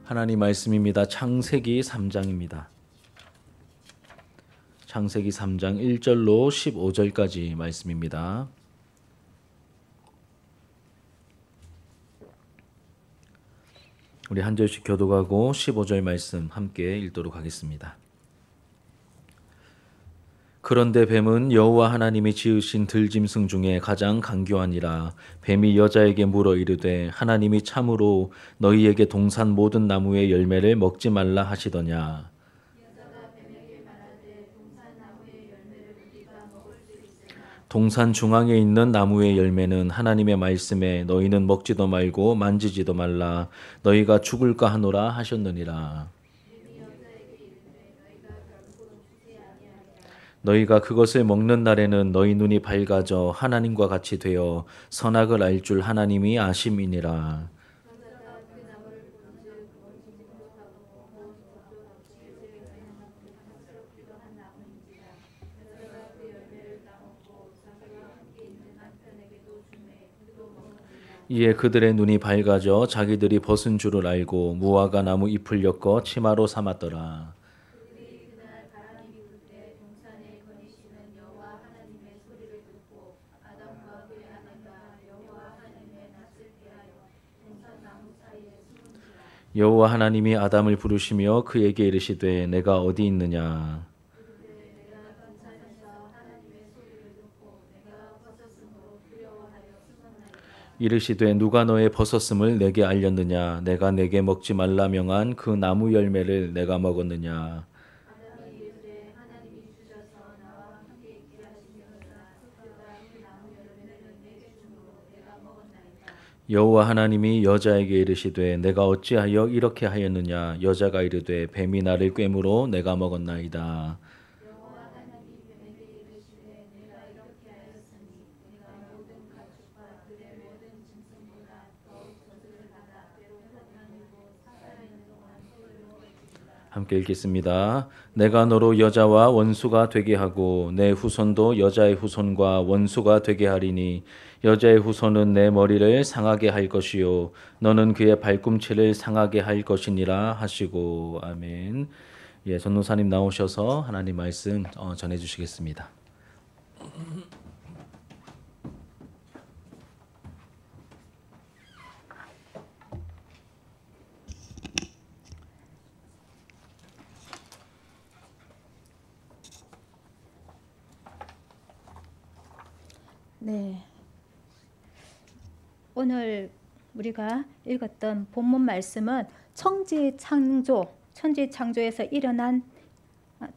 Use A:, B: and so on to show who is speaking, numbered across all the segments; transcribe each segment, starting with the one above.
A: 하나님 말씀입니다. 창세기 3장입니다. 창세기 3장 1절로 15절까지 말씀입니다. 우리 한 절씩 교독하고 15절 말씀 함께 읽도록 하겠습니다. 그런데 뱀은 여호와 하나님이 지으신 들짐승 중에 가장 간교하니라. 뱀이 여자에게 물어 이르되 하나님이 참으로 너희에게 동산 모든 나무의 열매를 먹지 말라 하시더냐. 동산 중앙에 있는 나무의 열매는 하나님의 말씀에 너희는 먹지도 말고 만지지도 말라 너희가 죽을까 하노라 하셨느니라. 너희가 그것을 먹는 날에는 너희 눈이 밝아져 하나님과 같이 되어 선악을 알 줄 하나님이 아심이니라. 이에 그들의 눈이 밝아져 자기들이 벗은 줄을 알고 무화과 나무 잎을 엮어 치마로 삼았더라. 여호와 하나님이 아담을 부르시며 그에게 이르시되 내가 어디 있느냐. 이르시되 누가 너의 벗었음을 내게 알렸느냐. 내가 내게 먹지 말라 명한 그 나무 열매를 내가 먹었느냐. 여호와 하나님이 여자에게 이르시되 내가 어찌하여 이렇게 하였느냐. 여자가 이르되 뱀이 나를 꿰므로 내가 먹었나이다. 함께 읽겠습니다. 내가 너로 여자와 원수가 되게 하고 내 후손도 여자의 후손과 원수가 되게 하리니 여자의 후손은 내 머리를 상하게 할 것이요 너는 그의 발꿈치를 상하게 할 것이니라 하시고. 아멘. 예, 전도사님 나오셔서 하나님 말씀 전해 주시겠습니다.
B: 네. 오늘 우리가 읽었던 본문 말씀은 천지창조에서 일어난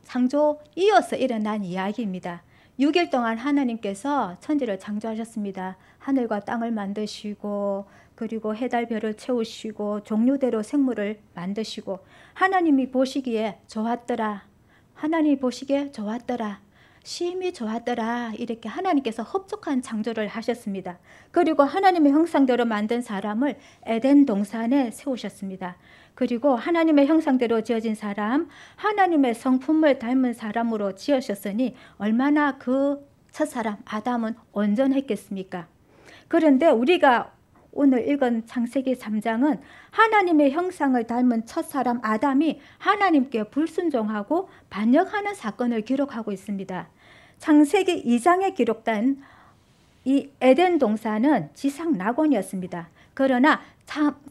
B: 창조 이어서 일어난 이야기입니다. 6일 동안 하나님께서 천지를 창조하셨습니다. 하늘과 땅을 만드시고 그리고 해달 별을 채우시고 종류대로 생물을 만드시고 하나님이 보시기에 좋았더라. 하나님이 보시기에 좋았더라. 심히 좋았더라. 이렇게 하나님께서 흡족한 창조를 하셨습니다. 그리고 하나님의 형상대로 만든 사람을 에덴 동산에 세우셨습니다. 그리고 하나님의 형상대로 지어진 사람, 하나님의 성품을 닮은 사람으로 지으셨으니 얼마나 그 첫사람 아담은 온전했겠습니까? 그런데 우리가 오늘 읽은 창세기 3장은 하나님의 형상을 닮은 첫사람 아담이 하나님께 불순종하고 반역하는 사건을 기록하고 있습니다. 창세기 2장에 기록된 이 에덴 동산은 지상 낙원이었습니다. 그러나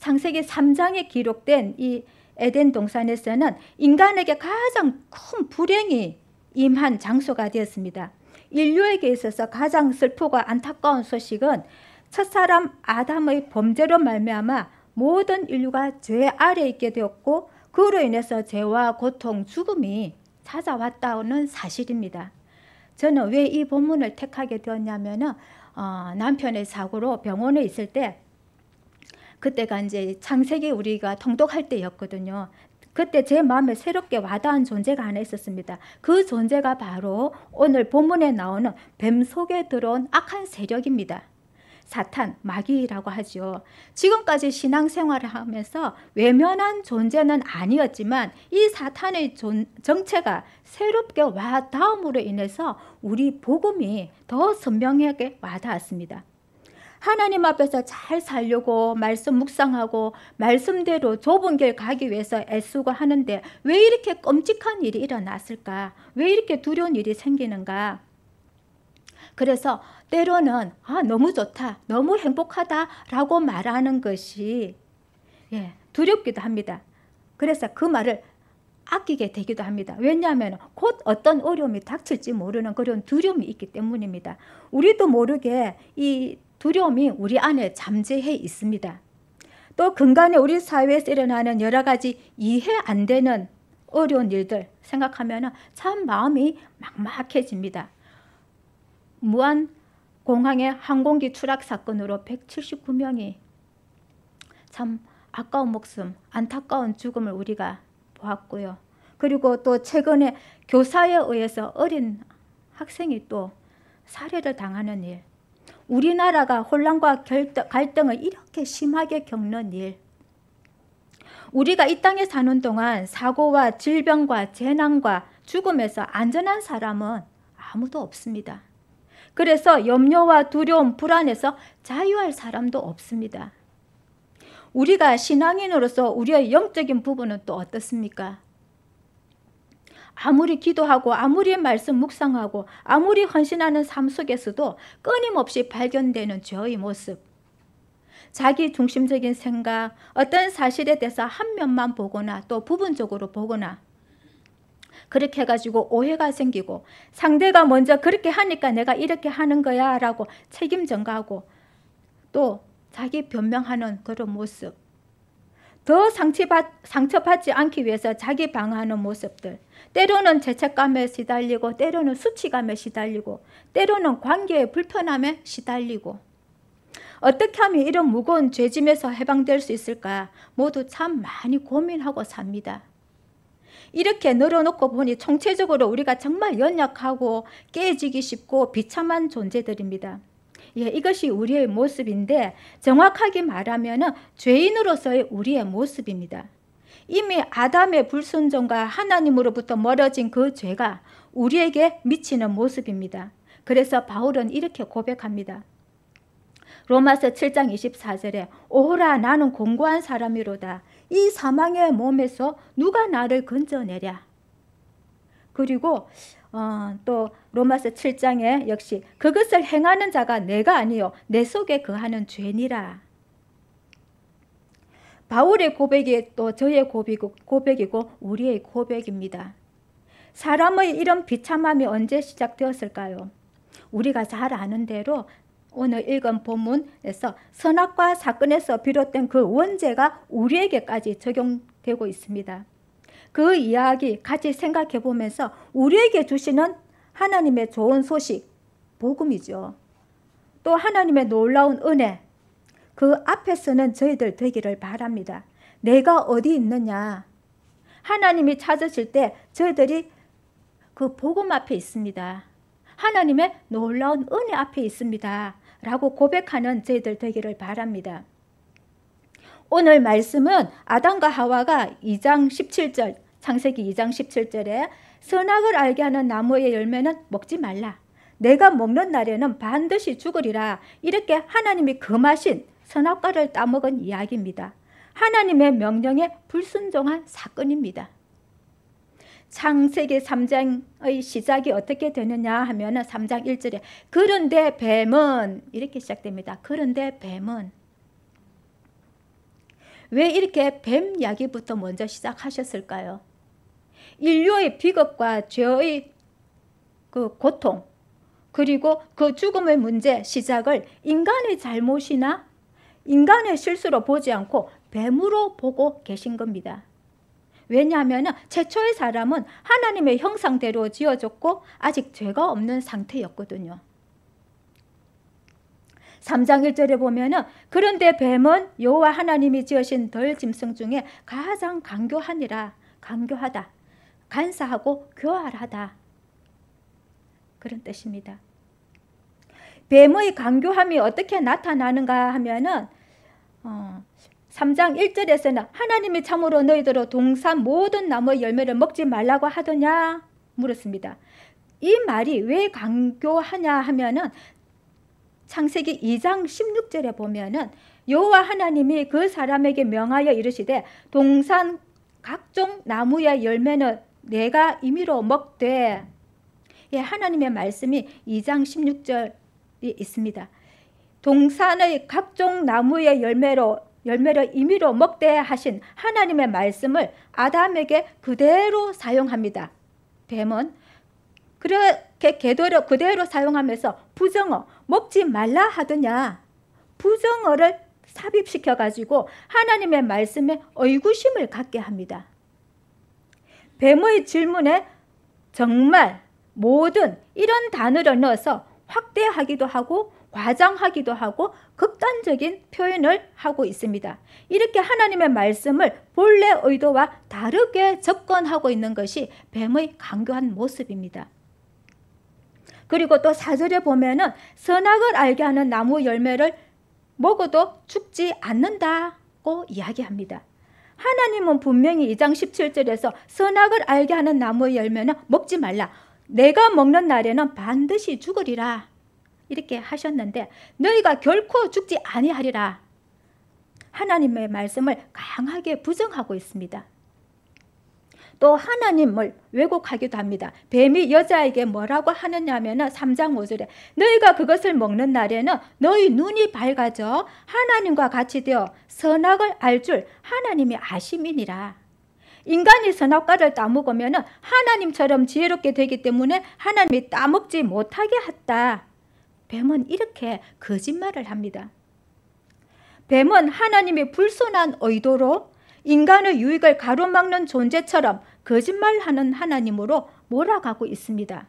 B: 창세기 3장에 기록된 이 에덴 동산에서는 인간에게 가장 큰 불행이 임한 장소가 되었습니다. 인류에게 있어서 가장 슬프고 안타까운 소식은 첫사람 아담의 범죄로 말미암아 모든 인류가 죄 아래 있게 되었고 그로 인해서 죄와 고통, 죽음이 찾아왔다는 사실입니다. 저는 왜 이 본문을 택하게 되었냐면은 남편의 사고로 병원에 있을 때 그때가 이제 창세기 우리가 통독할 때였거든요. 그때 제 마음에 새롭게 와닿은 존재가 하나 있었습니다. 그 존재가 바로 오늘 본문에 나오는 뱀 속에 들어온 악한 세력입니다. 사탄, 마귀라고 하죠. 지금까지 신앙생활을 하면서 외면한 존재는 아니었지만 이 사탄의 정체가 새롭게 와 닿음으로 인해서 우리 복음이 더 선명하게 와 닿았습니다. 하나님 앞에서 잘 살려고 말씀 묵상하고 말씀대로 좁은 길 가기 위해서 애쓰고 하는데 왜 이렇게 끔찍한 일이 일어났을까? 왜 이렇게 두려운 일이 생기는가? 그래서 때로는 너무 좋다, 너무 행복하다라고 말하는 것이 두렵기도 합니다. 그래서 그 말을 아끼게 되기도 합니다. 왜냐하면 곧 어떤 어려움이 닥칠지 모르는 그런 두려움이 있기 때문입니다. 우리도 모르게 이 두려움이 우리 안에 잠재해 있습니다. 또 근간에 우리 사회에서 일어나는 여러 가지 이해 안 되는 어려운 일들 생각하면 참 마음이 막막해집니다. 무안 공항의 항공기 추락 사건으로 179명이 참 아까운 목숨, 안타까운 죽음을 우리가 보았고요. 그리고 또 최근에 교사에 의해서 어린 학생이 또 살해를 당하는 일, 우리나라가 혼란과 갈등을 이렇게 심하게 겪는 일, 우리가 이 땅에 사는 동안 사고와 질병과 재난과 죽음에서 안전한 사람은 아무도 없습니다. 그래서 염려와 두려움, 불안에서 자유할 사람도 없습니다. 우리가 신앙인으로서 우리의 영적인 부분은 또 어떻습니까? 아무리 기도하고 아무리 말씀 묵상하고 아무리 헌신하는 삶 속에서도 끊임없이 발견되는 죄의 모습, 자기 중심적인 생각, 어떤 사실에 대해서 한 면만 보거나 또 부분적으로 보거나 그렇게 해가지고 오해가 생기고 상대가 먼저 그렇게 하니까 내가 이렇게 하는 거야 라고 책임 전가하고 또 자기 변명하는 그런 모습, 더 상처받지 않기 위해서 자기 방어하는 모습들, 때로는 죄책감에 시달리고 때로는 수치감에 시달리고 때로는 관계의 불편함에 시달리고 어떻게 하면 이런 무거운 죄짐에서 해방될 수 있을까 모두 참 많이 고민하고 삽니다. 이렇게 늘어놓고 보니 총체적으로 우리가 정말 연약하고 깨지기 쉽고 비참한 존재들입니다. 이것이 우리의 모습인데 정확하게 말하면 죄인으로서의 우리의 모습입니다. 이미 아담의 불순종과 하나님으로부터 멀어진 그 죄가 우리에게 미치는 모습입니다. 그래서 바울은 이렇게 고백합니다. 로마서 7장 24절에 오호라 나는 공고한 사람이로다. 이 사망의 몸에서 누가 나를 건져내랴. 그리고 또 로마서 7장에 역시 그것을 행하는 자가 내가 아니요 내 속에 거하는 죄니라. 바울의 고백이 또 저의 고백이고 우리의 고백입니다. 사람의 이런 비참함이 언제 시작되었을까요? 우리가 잘 아는 대로 오늘 읽은 본문에서 선악과 사건에서 비롯된 그 원죄가 우리에게까지 적용되고 있습니다. 그 이야기 같이 생각해 보면서 우리에게 주시는 하나님의 좋은 소식, 복음이죠. 또 하나님의 놀라운 은혜, 그 앞에서는 저희들 되기를 바랍니다. 내가 어디 있느냐? 하나님이 찾으실 때 저희들이 그 복음 앞에 있습니다. 하나님의 놀라운 은혜 앞에 있습니다. 라고 고백하는 저희들 되기를 바랍니다. 오늘 말씀은 아담과 하와가 2장 17절, 창세기 2장 17절에 선악을 알게 하는 나무의 열매는 먹지 말라. 내가 먹는 날에는 반드시 죽으리라. 이렇게 하나님이 금하신 선악과를 따먹은 이야기입니다. 하나님의 명령에 불순종한 사건입니다. 창세기 3장의 시작이 어떻게 되느냐 하면 3장 1절에 그런데 뱀은 이렇게 시작됩니다. 그런데 뱀은 왜 이렇게 뱀 이야기부터 먼저 시작하셨을까요? 인류의 비겁과 죄의 그 고통 그리고 그 죽음의 문제 시작을 인간의 잘못이나 인간의 실수로 보지 않고 뱀으로 보고 계신 겁니다. 왜냐하면 최초의 사람은 하나님의 형상대로 지어졌고 아직 죄가 없는 상태였거든요. 3장 1절에 보면 그런데 뱀은 여호와 하나님이 지으신 덜 짐승 중에 가장 간교하니라. 간교하다. 간사하고 교활하다. 그런 뜻입니다. 뱀의 간교함이 어떻게 나타나는가 하면은 3장 1절에서는 하나님이 참으로 너희들로 동산 모든 나무의 열매를 먹지 말라고 하더냐 물었습니다. 이 말이 왜 강교하냐 하면은 창세기 2장 16절에 보면은 여호와 하나님이 그 사람에게 명하여 이르시되 동산 각종 나무의 열매는 내가 임의로 먹되, 예, 하나님의 말씀이 2장 16절이 있습니다. 동산의 각종 나무의 열매를 임의로 먹되 하신 하나님의 말씀을 아담에게 그대로 사용합니다. 뱀은 그렇게 그대로 사용하면서 부정어, 먹지 말라 하더냐, 부정어를 삽입시켜 가지고 하나님의 말씀에 의구심을 갖게 합니다. 뱀의 질문에 정말 모든 이런 단어를 넣어서 확대하기도 하고 과장하기도 하고 극단적인 표현을 하고 있습니다. 이렇게 하나님의 말씀을 본래 의도와 다르게 접근하고 있는 것이 뱀의 강교한 모습입니다. 그리고 또 4절에 보면은 선악을 알게 하는 나무 열매를 먹어도 죽지 않는다고 이야기합니다. 하나님은 분명히 2장 17절에서 선악을 알게 하는 나무의 열매는 먹지 말라, 내가 먹는 날에는 반드시 죽으리라, 이렇게 하셨는데 너희가 결코 죽지 아니하리라, 하나님의 말씀을 강하게 부정하고 있습니다. 또 하나님을 왜곡하기도 합니다. 뱀이 여자에게 뭐라고 하느냐 하면 3장 5절에 너희가 그것을 먹는 날에는 너희 눈이 밝아져 하나님과 같이 되어 선악을 알 줄 하나님이 아심이니라. 인간이 선악과를 따먹으면 하나님처럼 지혜롭게 되기 때문에 하나님이 따먹지 못하게 했다. 뱀은 이렇게 거짓말을 합니다. 뱀은 하나님이 불순한 의도로 인간의 유익을 가로막는 존재처럼 거짓말하는 하나님으로 몰아가고 있습니다.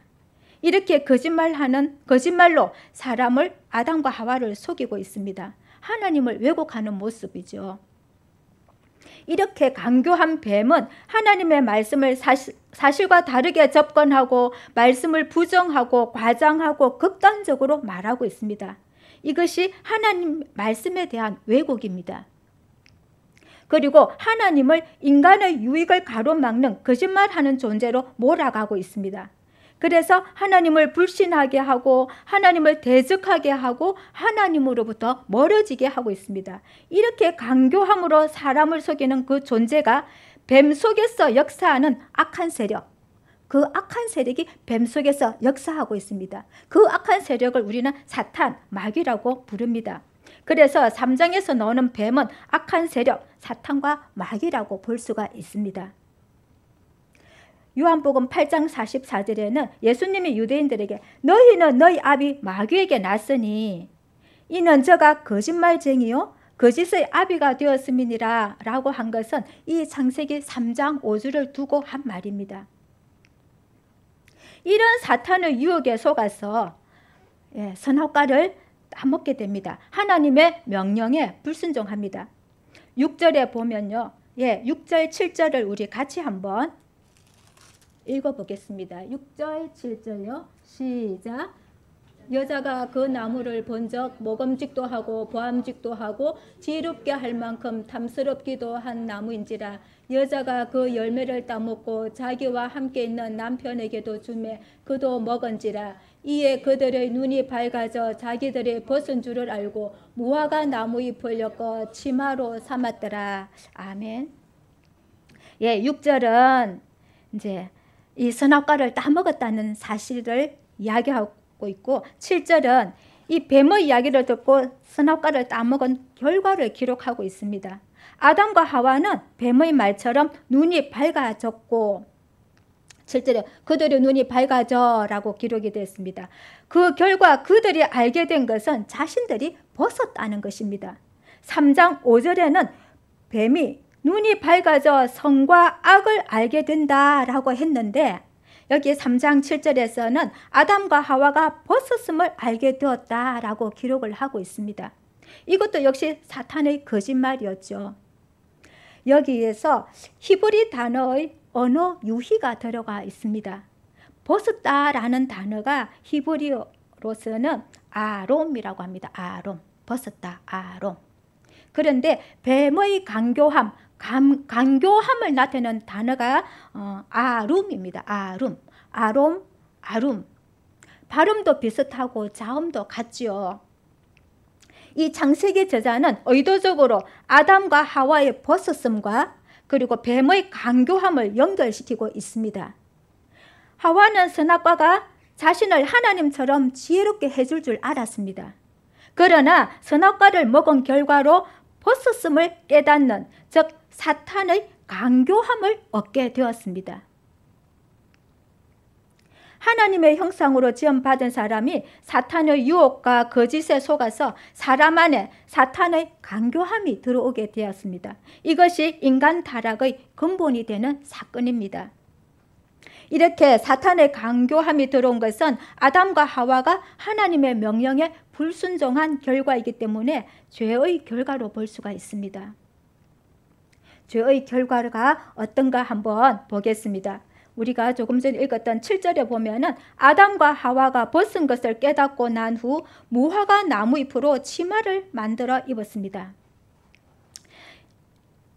B: 이렇게 거짓말로 사람을, 아담과 하와를 속이고 있습니다. 하나님을 왜곡하는 모습이죠. 이렇게 강교한 뱀은 하나님의 말씀을 사실과 다르게 접근하고 말씀을 부정하고 과장하고 극단적으로 말하고 있습니다. 이것이 하나님 말씀에 대한 왜곡입니다. 그리고 하나님을 인간의 유익을 가로막는 거짓말하는 존재로 몰아가고 있습니다. 그래서 하나님을 불신하게 하고 하나님을 대적하게 하고 하나님으로부터 멀어지게 하고 있습니다. 이렇게 강교함으로 사람을 속이는 그 존재가 뱀 속에서 역사하는 악한 세력, 그 악한 세력이 뱀 속에서 역사하고 있습니다. 그 악한 세력을 우리는 사탄, 마귀라고 부릅니다. 그래서 3장에서 나오는 뱀은 악한 세력, 사탄과 마귀라고 볼 수가 있습니다. 요한복음 8장 44절에는 예수님이 유대인들에게 너희는 너희 아비 마귀에게 났으니 이는 저가 거짓말쟁이요 거짓의 아비가 되었음이니라 라고 한 것은 이 창세기 3장 5절을 두고 한 말입니다. 이런 사탄의 유혹에 속아서 선악과를 따먹게 됩니다. 하나님의 명령에 불순종합니다. 6절에 보면요, 6절 7절을 우리 같이 한번 읽어보겠습니다. 6절 7절요. 시작. 여자가 그 나무를 본적 먹음직도 하고 보암직도 하고 지혜롭게 할 만큼 탐스럽기도 한 나무인지라. 여자가 그 열매를 따먹고 자기와 함께 있는 남편에게도 주매 그도 먹은지라. 이에 그들의 눈이 밝아져 자기들의 벗은 줄을 알고 무화과 나무 잎을 엮어 치마로 삼았더라. 아멘. 6절은 이제 이 선악과를 따먹었다는 사실을 이야기하고 있고 7절은 이 뱀의 이야기를 듣고 선악과를 따먹은 결과를 기록하고 있습니다. 아담과 하와는 뱀의 말처럼 눈이 밝아졌고 7절에 그들의 눈이 밝아져 라고 기록이 됐습니다. 그 결과 그들이 알게 된 것은 자신들이 벗었다는 것입니다. 3장 5절에는 뱀이 눈이 밝아져 선과 악을 알게 된다라고 했는데 여기 3장 7절에서는 아담과 하와가 벗었음을 알게 되었다라고 기록을 하고 있습니다. 이것도 역시 사탄의 거짓말이었죠. 여기에서 히브리 단어의 언어 유희가 들어가 있습니다. 벗었다라는 단어가 히브리어로서는 아롬이라고 합니다. 아롬, 벗었다, 아롬. 그런데 뱀의 강교함을 나타내는 단어가 아룸입니다. 아룸. 발음도 비슷하고 자음도 같지요. 이 창세기 저자는 의도적으로 아담과 하와의 벗었음과 그리고 뱀의 강교함을 연결시키고 있습니다. 하와는 선악과가 자신을 하나님처럼 지혜롭게 해줄 줄 알았습니다. 그러나 선악과를 먹은 결과로 벗었음을 깨닫는, 즉 사탄의 강교함을 얻게 되었습니다. 하나님의 형상으로 지음받은 사람이 사탄의 유혹과 거짓에 속아서 사람 안에 사탄의 강교함이 들어오게 되었습니다. 이것이 인간 타락의 근본이 되는 사건입니다. 이렇게 사탄의 강교함이 들어온 것은 아담과 하와가 하나님의 명령에 불순종한 결과이기 때문에 죄의 결과로 볼 수가 있습니다. 죄의 결과가 어떤가 한번 보겠습니다. 우리가 조금 전에 읽었던 7절에 보면은 아담과 하와가 벗은 것을 깨닫고 난 후 무화과 나무 잎으로 치마를 만들어 입었습니다.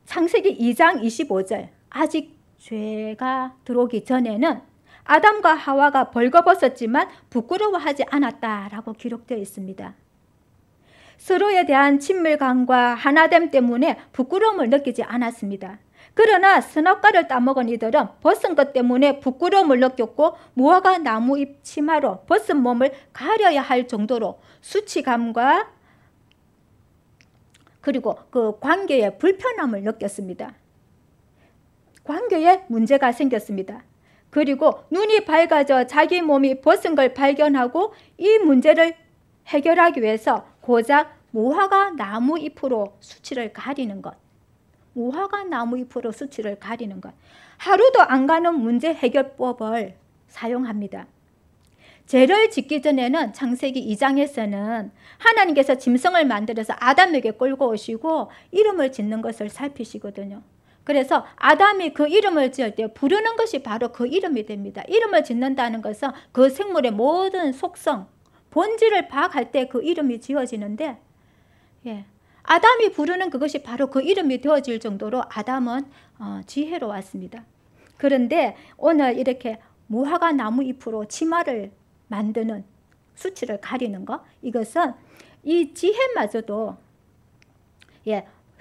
B: 창세기 2장 25절, 아직 죄가 들어오기 전에는 아담과 하와가 벌거벗었지만 부끄러워하지 않았다라고 기록되어 있습니다. 서로에 대한 친밀감과 하나됨 때문에 부끄러움을 느끼지 않았습니다. 그러나 선악과를 따먹은 이들은 벗은 것 때문에 부끄러움을 느꼈고 무화과 나무잎 치마로 벗은 몸을 가려야 할 정도로 수치감과 그리고 그 관계에 불편함을 느꼈습니다. 관계에 문제가 생겼습니다. 그리고 눈이 밝아져 자기 몸이 벗은 걸 발견하고 이 문제를 해결하기 위해서 고작 무화과 나무 잎으로 수치를 가리는 것. 무화과 나무 잎으로 수치를 가리는 것. 하루도 안 가는 문제 해결법을 사용합니다. 죄를 짓기 전에는 창세기 2장에서는 하나님께서 짐승을 만들어서 아담에게 끌고 오시고 이름을 짓는 것을 살피시거든요. 그래서 아담이 그 이름을 지을 때 부르는 것이 바로 그 이름이 됩니다. 이름을 짓는다는 것은 그 생물의 모든 속성, 본질을 파악할 때 그 이름이 지어지는데, 아담이 부르는 그것이 바로 그 이름이 되어질 정도로 아담은 지혜로웠습니다. 그런데 오늘 이렇게 무화과 나무 잎으로 치마를 만드는, 수치를 가리는 것, 이것은 이 지혜마저도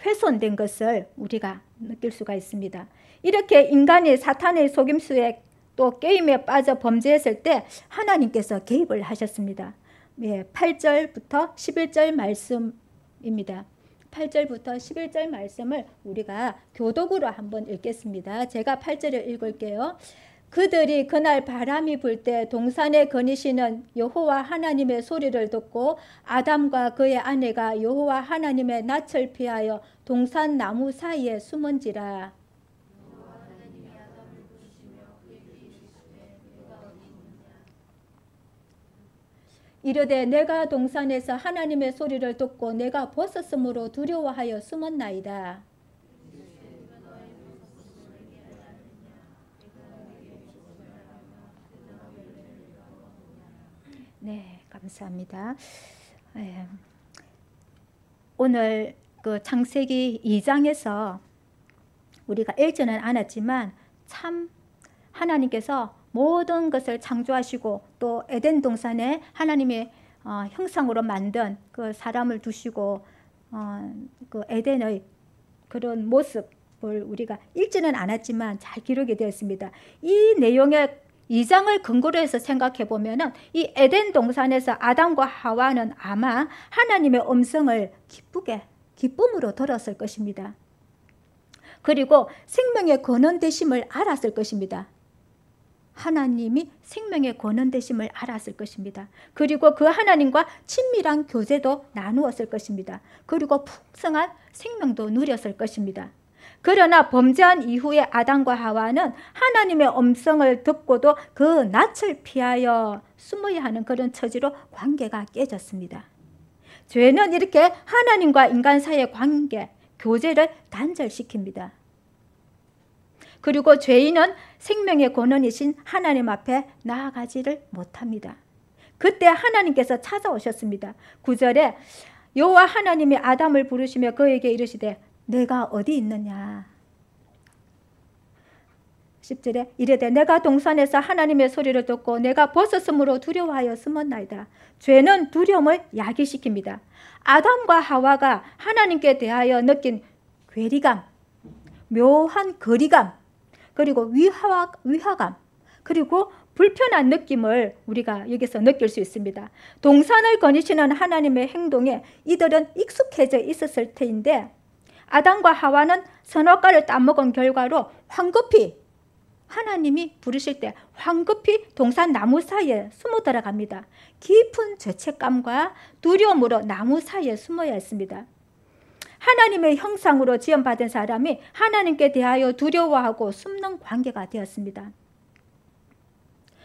B: 훼손된 것을 우리가 느낄 수가 있습니다. 이렇게 인간이 사탄의 속임수에 또 게임에 빠져 범죄했을 때 하나님께서 개입을 하셨습니다. 8절부터 11절 말씀입니다. 8절부터 11절 말씀을 우리가 교독으로 한번 읽겠습니다. 제가 8절을 읽을게요. 그들이 그날 바람이 불 때 동산에 거니시는 여호와 하나님의 소리를 듣고 아담과 그의 아내가 여호와 하나님의 낯을 피하여 동산 나무 사이에 숨은지라. 이르되 내가 동산에서 하나님의 소리를 듣고 내가 벗었으므로 두려워하여 숨었나이다. 네, 감사합니다. 오늘 그 창세기 2장에서 우리가 읽지는 않았지만 참 하나님께서 모든 것을 창조하시고 또 에덴 동산에 하나님의 형상으로 만든 그 사람을 두시고 그 에덴의 그런 모습을 우리가 읽지는 않았지만 잘 기록이 되었습니다. 이 내용의 2장을 근거로 해서 생각해 보면은 이 에덴 동산에서 아담과 하와는 아마 하나님의 음성을 기쁨으로 들었을 것입니다. 그리고 생명의 근원 되심을 알았을 것입니다. 하나님이 생명의 권원 되심을 알았을 것입니다. 그리고 그 하나님과 친밀한 교제도 나누었을 것입니다. 그리고 풍성한 생명도 누렸을 것입니다. 그러나 범죄한 이후에 아담과 하와는 하나님의 음성을 듣고도 그 낯을 피하여 숨어야 하는 그런 처지로 관계가 깨졌습니다. 죄는 이렇게 하나님과 인간 사이의 관계, 교제를 단절시킵니다. 그리고 죄인은 생명의 권원이신 하나님 앞에 나아가지를 못합니다. 그때 하나님께서 찾아오셨습니다. 9절에 여호와 하나님이 아담을 부르시며 그에게 이르시되 내가 어디 있느냐. 10절에 이르되 내가 동산에서 하나님의 소리를 듣고 내가 벗었으므로 두려워하여 숨었나이다. 죄는 두려움을 야기시킵니다. 아담과 하와가 하나님께 대하여 느낀 괴리감, 묘한 거리감, 그리고 위화감, 그리고 불편한 느낌을 우리가 여기서 느낄 수 있습니다. 동산을 거니시는 하나님의 행동에 이들은 익숙해져 있었을 터인데 아담과 하와는 선악과를 따먹은 결과로 황급히 하나님이 부르실 때 황급히 동산 나무 사이에 숨어 들어갑니다. 깊은 죄책감과 두려움으로 나무 사이에 숨어야 했습니다. 하나님의 형상으로 지음받은 사람이 하나님께 대하여 두려워하고 숨는 관계가 되었습니다.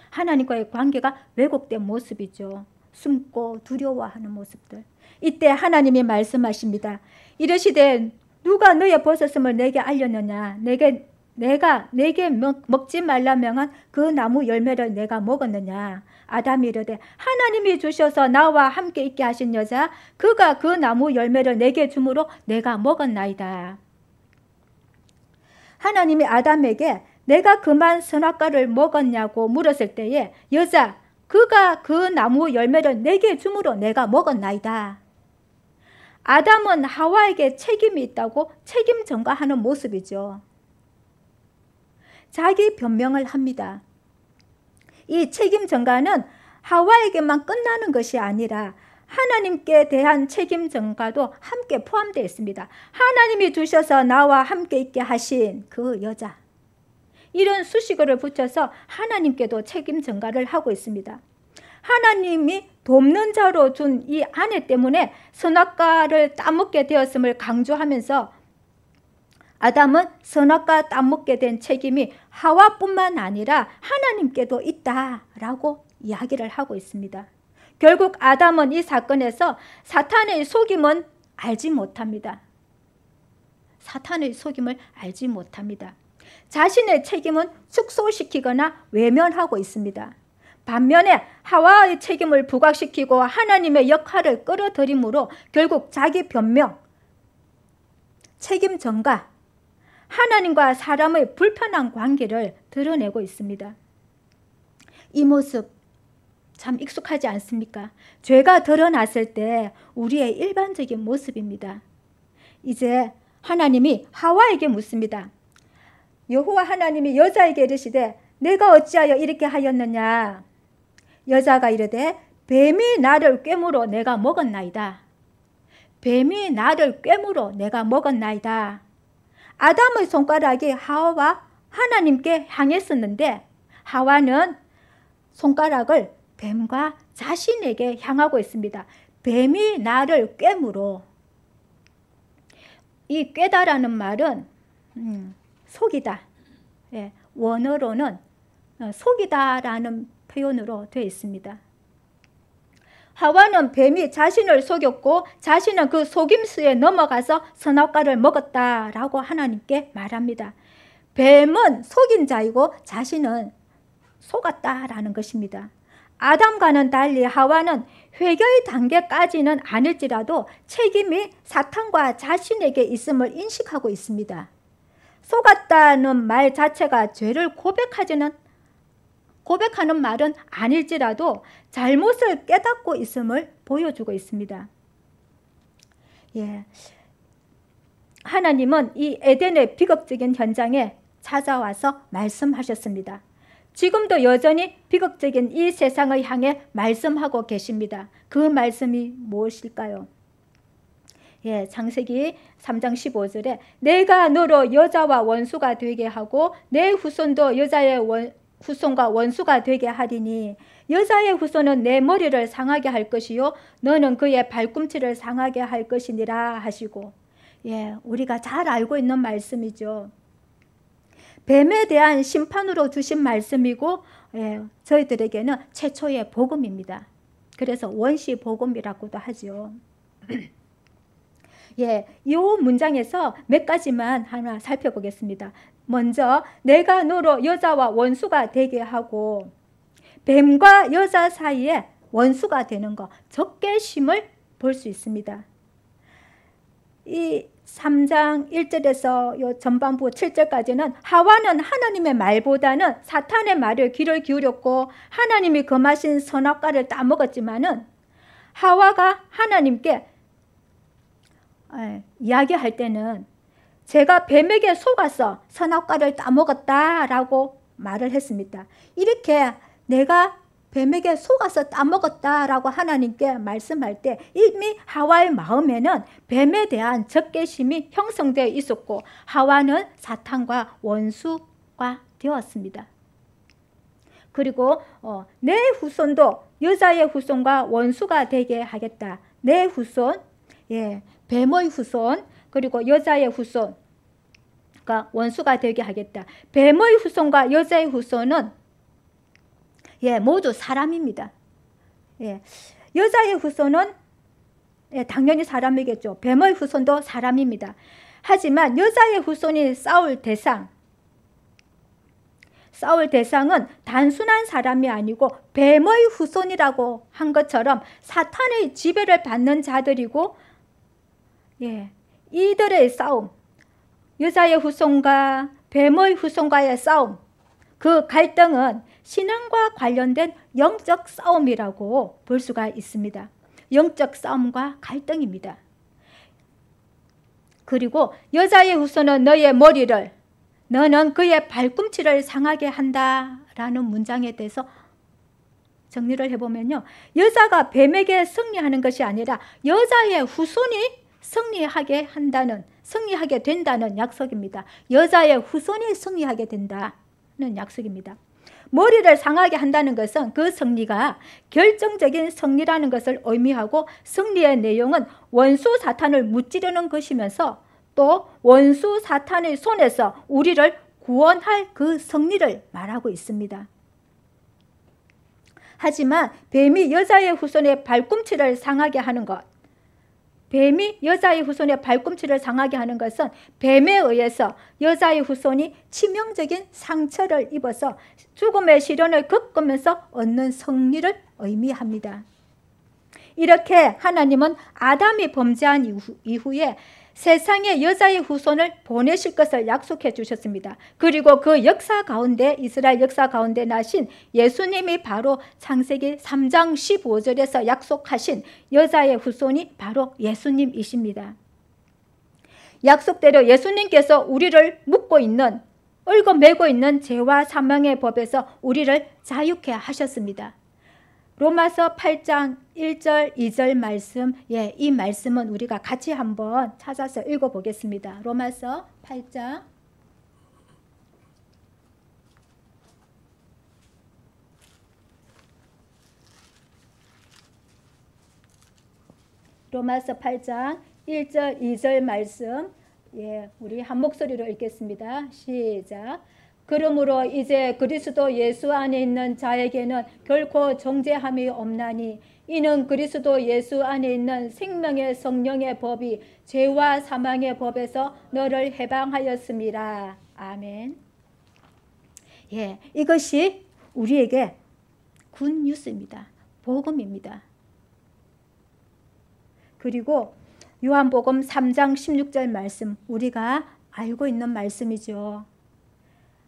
B: 하나님과의 관계가 왜곡된 모습이죠. 숨고 두려워하는 모습들. 이때 하나님이 말씀하십니다. 이르시되 누가 너의 벗었음을 내게 알렸느냐? 내가 내게 먹지 말라 명한 그 나무 열매를 내가 먹었느냐? 아담이 이르되 하나님이 주셔서 나와 함께 있게 하신 여자 그가 그 나무 열매를 내게 주므로 내가 먹었나이다. 하나님이 아담에게 내가 그만 선악과를 먹었냐고 물었을 때에 여자 그가 그 나무 열매를 내게 주므로 내가 먹었나이다. 아담은 하와에게 책임이 있다고 책임 전가하는 모습이죠. 자기 변명을 합니다. 이 책임 전가는 하와에게만 끝나는 것이 아니라 하나님께 대한 책임 전가도 함께 포함되어 있습니다. 하나님이 주셔서 나와 함께 있게 하신 그 여자. 이런 수식어를 붙여서 하나님께도 책임 전가를 하고 있습니다. 하나님이 돕는 자로 준 이 아내 때문에 선악과를 따먹게 되었음을 강조하면서 아담은 선악과 따먹게 된 책임이 하와뿐만 아니라 하나님께도 있다라고 이야기를 하고 있습니다. 결국 아담은 이 사건에서 사탄의 속임은 알지 못합니다. 사탄의 속임을 알지 못합니다. 자신의 책임은 축소시키거나 외면하고 있습니다. 반면에 하와의 책임을 부각시키고 하나님의 역할을 끌어들임으로 결국 자기 변명, 책임 전가, 하나님과 사람의 불편한 관계를 드러내고 있습니다. 이 모습 참 익숙하지 않습니까? 죄가 드러났을 때 우리의 일반적인 모습입니다. 이제 하나님이 하와에게 묻습니다. 여호와 하나님이 여자에게 이르시되 내가 어찌하여 이렇게 하였느냐? 여자가 이르되 뱀이 나를 꿰물어 내가 먹었나이다. 뱀이 나를 꿰물어 내가 먹었나이다. 아담의 손가락이 하와와 하나님께 향했었는데 하와는 손가락을 뱀과 자신에게 향하고 있습니다. 뱀이 나를 꿰물어. 이 꿰다라는 말은 속이다. 예, 원어로는 속이다라는 표현으로 되어 있습니다. 하와는 뱀이 자신을 속였고 자신은 그 속임수에 넘어가서 선악과를 먹었다라고 하나님께 말합니다. 뱀은 속인 자이고 자신은 속았다라는 것입니다. 아담과는 달리 하와는 회개의 단계까지는 아닐지라도 책임이 사탄과 자신에게 있음을 인식하고 있습니다. 속았다는 말 자체가 죄를 고백하는 말은 아닐지라도 잘못을 깨닫고 있음을 보여주고 있습니다. 예. 하나님은 이 에덴의 비극적인 현장에 찾아와서 말씀하셨습니다. 지금도 여전히 비극적인 이 세상을 향해 말씀하고 계십니다. 그 말씀이 무엇일까요? 예, 창세기 3장 15절에 내가 너로 여자와 원수가 되게 하고 내 후손도 여자의 후손과 원수가 되게 하리니 여자의 후손은 내 머리를 상하게 할 것이요 너는 그의 발꿈치를 상하게 할 것이니라 하시고, 예, 우리가 잘 알고 있는 말씀이죠. 뱀에 대한 심판으로 주신 말씀이고, 예, 저희들에게는 최초의 복음입니다. 그래서 원시 복음이라고도 하죠. 예, 이 문장에서 몇 가지만 하나 살펴보겠습니다. 먼저 내가 너로 여자와 원수가 되게 하고, 뱀과 여자 사이에 원수가 되는 것, 적개심을 볼 수 있습니다. 이 3장 1절에서 요 전반부 7절까지는 하와는 하나님의 말보다는 사탄의 말에 귀를 기울였고 하나님이 금하신 선악과를 따먹었지만은 하와가 하나님께 이야기할 때는 제가 뱀에게 속아서 선악과를 따먹었다라고 말을 했습니다. 이렇게 내가 뱀에게 속아서 따먹었다라고 하나님께 말씀할 때 이미 하와의 마음에는 뱀에 대한 적개심이 형성되어 있었고 하와는 사탄과 원수가 되었습니다. 그리고 내 후손도 여자의 후손과 원수가 되게 하겠다. 내 후손, 뱀의 후손, 그리고 여자의 후손, 원수가 되게 하겠다. 뱀의 후손과 여자의 후손은 모두 사람입니다. 여자의 후손은 당연히 사람이겠죠. 뱀의 후손도 사람입니다. 하지만 여자의 후손이 싸울 대상은 단순한 사람이 아니고 뱀의 후손이라고 한 것처럼 사탄의 지배를 받는 자들이고, 이들의 싸움, 여자의 후손과 뱀의 후손과의 싸움, 그 갈등은 신앙과 관련된 영적 싸움이라고 볼 수가 있습니다. 영적 싸움과 갈등입니다. 그리고 여자의 후손은 너의 머리를, 너는 그의 발꿈치를 상하게 한다라는 문장에 대해서 정리를 해보면요, 여자가 뱀에게 승리하는 것이 아니라 여자의 후손이 승리하게 된다는 약속입니다. 여자의 후손이 승리하게 된다는 약속입니다. 머리를 상하게 한다는 것은 그 승리가 결정적인 승리라는 것을 의미하고, 승리의 내용은 원수 사탄을 무찌르는 것이면서 또 원수 사탄의 손에서 우리를 구원할 그 승리를 말하고 있습니다. 하지만 뱀이 여자의 후손의 발꿈치를 상하게 하는 것, 뱀이 여자의 후손의 발꿈치를 상하게 하는 것은 뱀에 의해서 여자의 후손이 치명적인 상처를 입어서 죽음의 시련을 겪으면서 얻는 승리를 의미합니다. 이렇게 하나님은 아담이 범죄한 이후에 세상에 여자의 후손을 보내실 것을 약속해 주셨습니다. 그리고 그 역사 가운데, 이스라엘 역사 가운데 나신 예수님이 바로 창세기 3장 15절에서 약속하신 여자의 후손이 바로 예수님이십니다. 약속대로 예수님께서 우리를 묶고 있는, 얽어매고 있는 죄와 사망의 법에서 우리를 자유케 하셨습니다. 로마서 8장 1절 2절 말씀, 이 말씀은 우리가 같이 한번 찾아서 읽어보겠습니다. 로마서 8장 로마서 8장 1절 2절 말씀, 우리 한 목소리로 읽겠습니다. 시작. 그러므로 이제 그리스도 예수 안에 있는 자에게는 결코 정죄함이 없나니, 이는 그리스도 예수 안에 있는 생명의 성령의 법이 죄와 사망의 법에서 너를 해방하였습니다. 아멘. 이것이 우리에게 굿뉴스입니다. 복음입니다. 그리고 요한복음 3장 16절 말씀, 우리가 알고 있는 말씀이죠.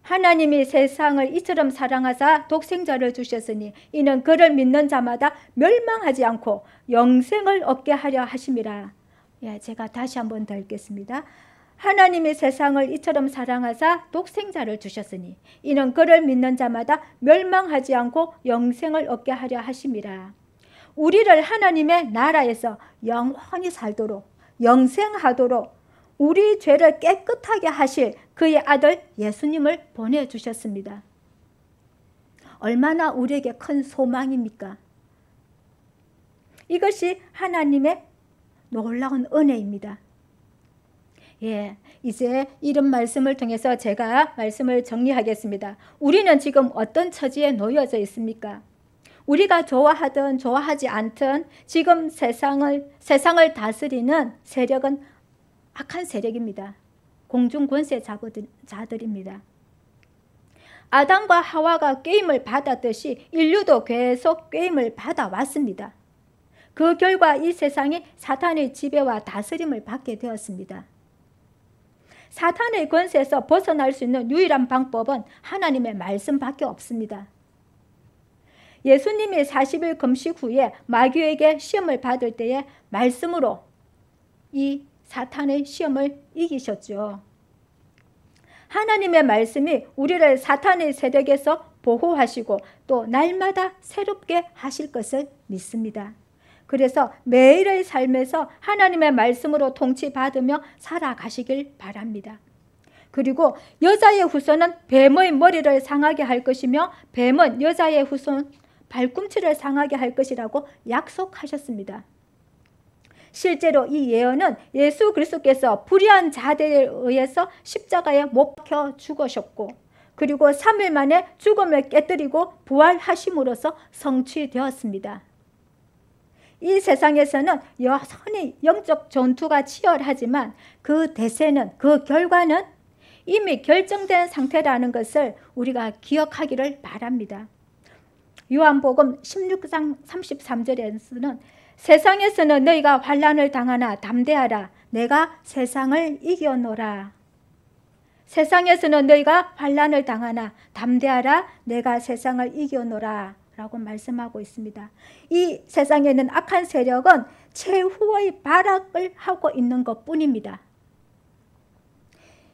B: 하나님이 세상을 이처럼 사랑하사 독생자를 주셨으니 이는 그를 믿는 자마다 멸망하지 않고 영생을 얻게 하려 하심이라. 제가 다시 한번 더 읽겠습니다. 하나님이 세상을 이처럼 사랑하사 독생자를 주셨으니 이는 그를 믿는 자마다 멸망하지 않고 영생을 얻게 하려 하심이라. 우리를 하나님의 나라에서 영원히 살도록, 영생하도록 우리 죄를 깨끗하게 하실 그의 아들 예수님을 보내주셨습니다. 얼마나 우리에게 큰 소망입니까? 이것이 하나님의 놀라운 은혜입니다. 이제 이런 말씀을 통해서 제가 말씀을 정리하겠습니다. 우리는 지금 어떤 처지에 놓여져 있습니까? 우리가 좋아하든 좋아하지 않든 지금 세상을 다스리는 세력은 악한 세력입니다. 공중 권세자들입니다. 아담과 하와가 꾀임을 받았듯이 인류도 계속 꾀임을 받아왔습니다. 그 결과 이 세상이 사탄의 지배와 다스림을 받게 되었습니다. 사탄의 권세에서 벗어날 수 있는 유일한 방법은 하나님의 말씀밖에 없습니다. 예수님이 40일 금식 후에 마귀에게 시험을 받을 때에 말씀으로 이 사탄의 시험을 이기셨죠. 하나님의 말씀이 우리를 사탄의 세력에서 보호하시고 또 날마다 새롭게 하실 것을 믿습니다. 그래서 매일의 삶에서 하나님의 말씀으로 통치받으며 살아가시길 바랍니다. 그리고 여자의 후손은 뱀의 머리를 상하게 할 것이며 뱀은 여자의 후손 발꿈치를 상하게 할 것이라고 약속하셨습니다. 실제로 이 예언은 예수 그리스도께서 불의한 자들에 의해서 십자가에 못 박혀 죽으셨고 그리고 3일 만에 죽음을 깨뜨리고 부활하심으로써 성취되었습니다. 이 세상에서는 여전히 영적 전투가 치열하지만 그 대세는, 그 결과는 이미 결정된 상태라는 것을 우리가 기억하기를 바랍니다. 요한복음 16장 33절에서는 세상에서는 너희가 환난을 당하나 담대하라. 내가 세상을 이겨노라. 세상에서는 너희가 환난을 당하나 담대하라. 내가 세상을 이겨노라. 라고 말씀하고 있습니다. 이 세상에는 악한 세력은 최후의 발악을 하고 있는 것뿐입니다.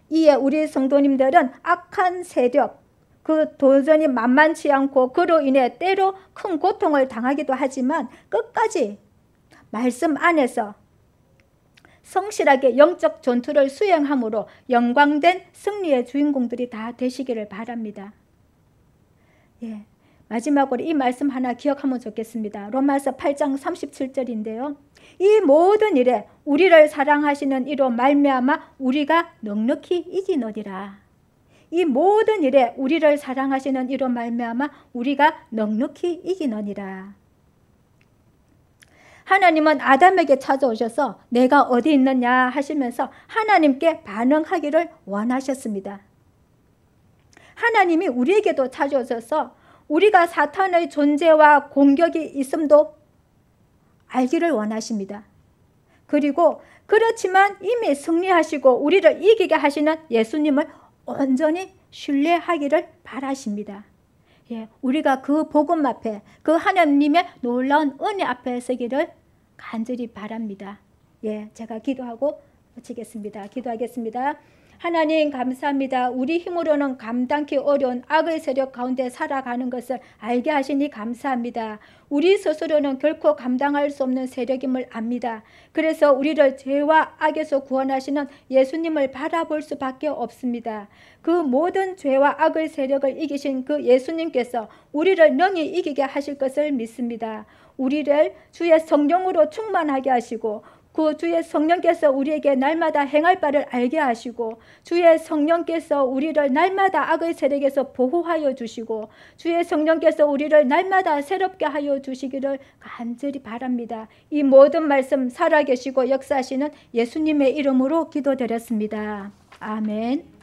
B: 이에 우리 성도님들은 악한 세력, 그 도전이 만만치 않고 그로 인해 때로 큰 고통을 당하기도 하지만 끝까지 말씀 안에서 성실하게 영적 전투를 수행함으로 영광된 승리의 주인공들이 다 되시기를 바랍니다. 예, 마지막으로 이 말씀 하나 기억하면 좋겠습니다. 로마서 8장 37절인데요. 이 모든 일에 우리를 사랑하시는 이로 말미암아 우리가 넉넉히 이기노니라. 이 모든 일에 우리를 사랑하시는 이로 말미암아 우리가 넉넉히 이기노니라. 하나님은 아담에게 찾아오셔서 내가 어디 있느냐 하시면서 하나님께 반응하기를 원하셨습니다. 하나님이 우리에게도 찾아오셔서 우리가 사탄의 존재와 공격이 있음도 알기를 원하십니다. 그리고 그렇지만 이미 승리하시고 우리를 이기게 하시는 예수님을 온전히 신뢰하기를 바라십니다. 예, 우리가 그 복음 앞에, 그 하나님의 놀라운 은혜 앞에 서기를 간절히 바랍니다. 예, 제가 기도하고 마치겠습니다. 기도하겠습니다. 하나님 감사합니다. 우리 힘으로는 감당기 어려운 악의 세력 가운데 살아가는 것을 알게 하시니 감사합니다. 우리 스스로는 결코 감당할 수 없는 세력임을 압니다. 그래서 우리를 죄와 악에서 구원하시는 예수님을 바라볼 수밖에 없습니다. 그 모든 죄와 악의 세력을 이기신 그 예수님께서 우리를 능히 이기게 하실 것을 믿습니다. 우리를 주의 성령으로 충만하게 하시고 그 주의 성령께서 우리에게 날마다 행할 바를 알게 하시고 주의 성령께서 우리를 날마다 악의 세력에서 보호하여 주시고 주의 성령께서 우리를 날마다 새롭게 하여 주시기를 간절히 바랍니다. 이 모든 말씀 살아계시고 역사하시는 예수님의 이름으로 기도드렸습니다. 아멘.